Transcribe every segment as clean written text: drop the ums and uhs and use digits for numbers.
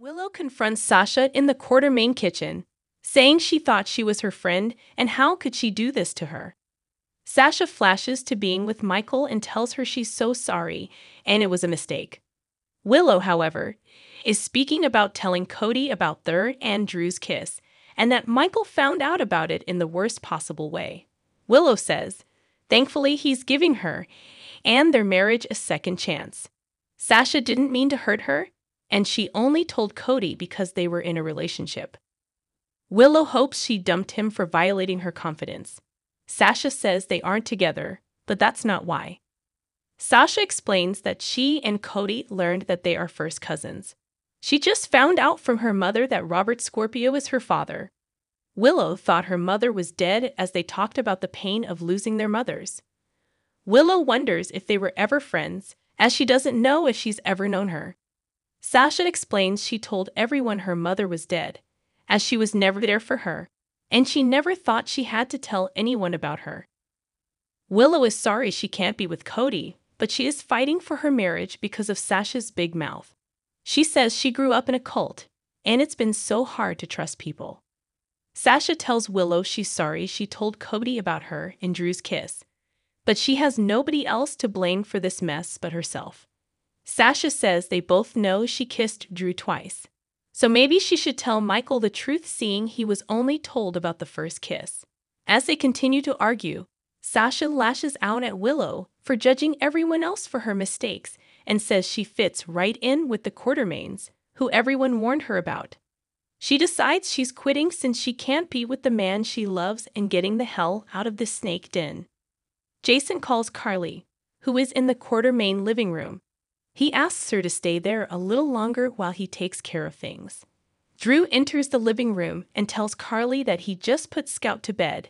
Willow confronts Sasha in the Quartermain kitchen, saying she thought she was her friend and how could she do this to her. Sasha flashes to being with Michael and tells her she's so sorry and it was a mistake. Willow, however, is speaking about telling Cody about their and Drew's kiss and that Michael found out about it in the worst possible way. Willow says, thankfully he's giving her and their marriage a second chance. Sasha didn't mean to hurt her, and she only told Cody because they were in a relationship. Willow hopes she dumped him for violating her confidence. Sasha says they aren't together, but that's not why. Sasha explains that she and Cody learned that they are first cousins. She just found out from her mother that Robert Scorpio is her father. Willow thought her mother was dead as they talked about the pain of losing their mothers. Willow wonders if they were ever friends, as she doesn't know if she's ever known her. Sasha explains she told everyone her mother was dead, as she was never there for her, and she never thought she had to tell anyone about her. Willow is sorry she can't be with Cody, but she is fighting for her marriage because of Sasha's big mouth. She says she grew up in a cult, and it's been so hard to trust people. Sasha tells Willow she's sorry she told Cody about her and Drew's kiss, but she has nobody else to blame for this mess but herself. Sasha says they both know she kissed Drew twice, so maybe she should tell Michael the truth, seeing he was only told about the first kiss. As they continue to argue, Sasha lashes out at Willow for judging everyone else for her mistakes and says she fits right in with the Quartermains, who everyone warned her about. She decides she's quitting since she can't be with the man she loves and getting the hell out of this snake den. Jason calls Carly, who is in the Quartermain living room. He asks her to stay there a little longer while he takes care of things. Drew enters the living room and tells Carly that he just put Scout to bed,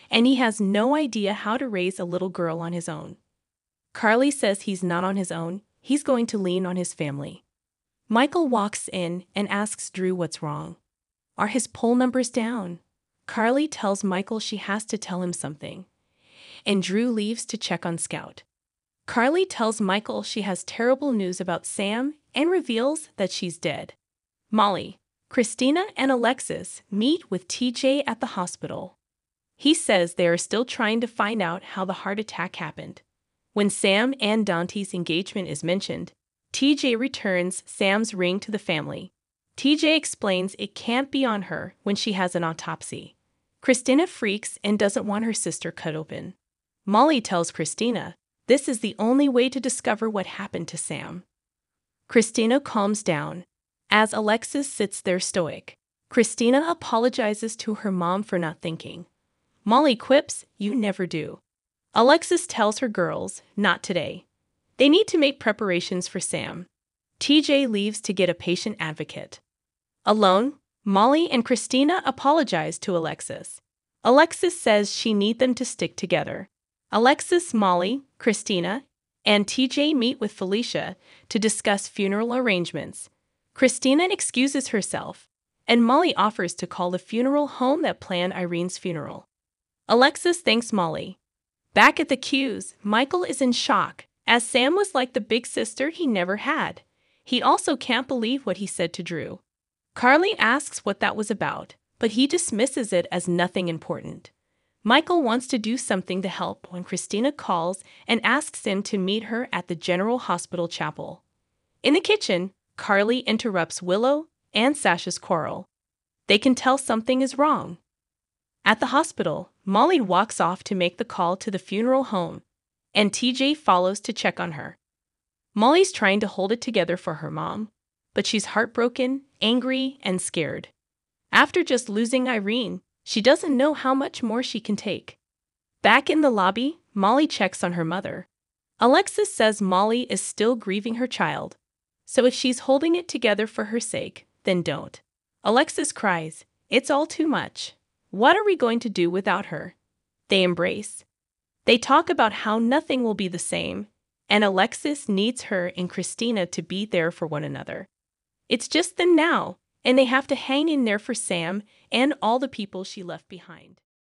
and he has no idea how to raise a little girl on his own. Carly says he's not on his own, he's going to lean on his family. Michael walks in and asks Drew what's wrong. Are his poll numbers down? Carly tells Michael she has to tell him something, and Drew leaves to check on Scout. Carly tells Michael she has terrible news about Sam and reveals that she's dead. Molly, Christina, and Alexis meet with TJ at the hospital. He says they are still trying to find out how the heart attack happened. When Sam and Dante's engagement is mentioned, TJ returns Sam's ring to the family. TJ explains it can't be on her when she has an autopsy. Christina freaks and doesn't want her sister cut open. Molly tells Christina this is the only way to discover what happened to Sam. Christina calms down, as Alexis sits there stoic. Christina apologizes to her mom for not thinking. Molly quips, "You never do." Alexis tells her girls, "Not today." They need to make preparations for Sam. TJ leaves to get a patient advocate. Alone, Molly and Christina apologize to Alexis. Alexis says she needs them to stick together. Alexis, Molly, Christina, and TJ meet with Felicia to discuss funeral arrangements. Christina excuses herself, and Molly offers to call the funeral home that planned Irene's funeral. Alexis thanks Molly. Back at the Q's, Michael is in shock, as Sam was like the big sister he never had. He also can't believe what he said to Drew. Carly asks what that was about, but he dismisses it as nothing important. Michael wants to do something to help when Christina calls and asks him to meet her at the General Hospital chapel. In the kitchen, Carly interrupts Willow and Sasha's quarrel. They can tell something is wrong. At the hospital, Molly walks off to make the call to the funeral home, and TJ follows to check on her. Molly's trying to hold it together for her mom, but she's heartbroken, angry, and scared. After just losing Irene, she doesn't know how much more she can take. Back in the lobby, Molly checks on her mother. Alexis says Molly is still grieving her child, so if she's holding it together for her sake, then don't. Alexis cries, "It's all too much. What are we going to do without her?" They embrace. They talk about how nothing will be the same, and Alexis needs her and Christina to be there for one another. It's just them now, and they have to hang in there for Sam and all the people she left behind.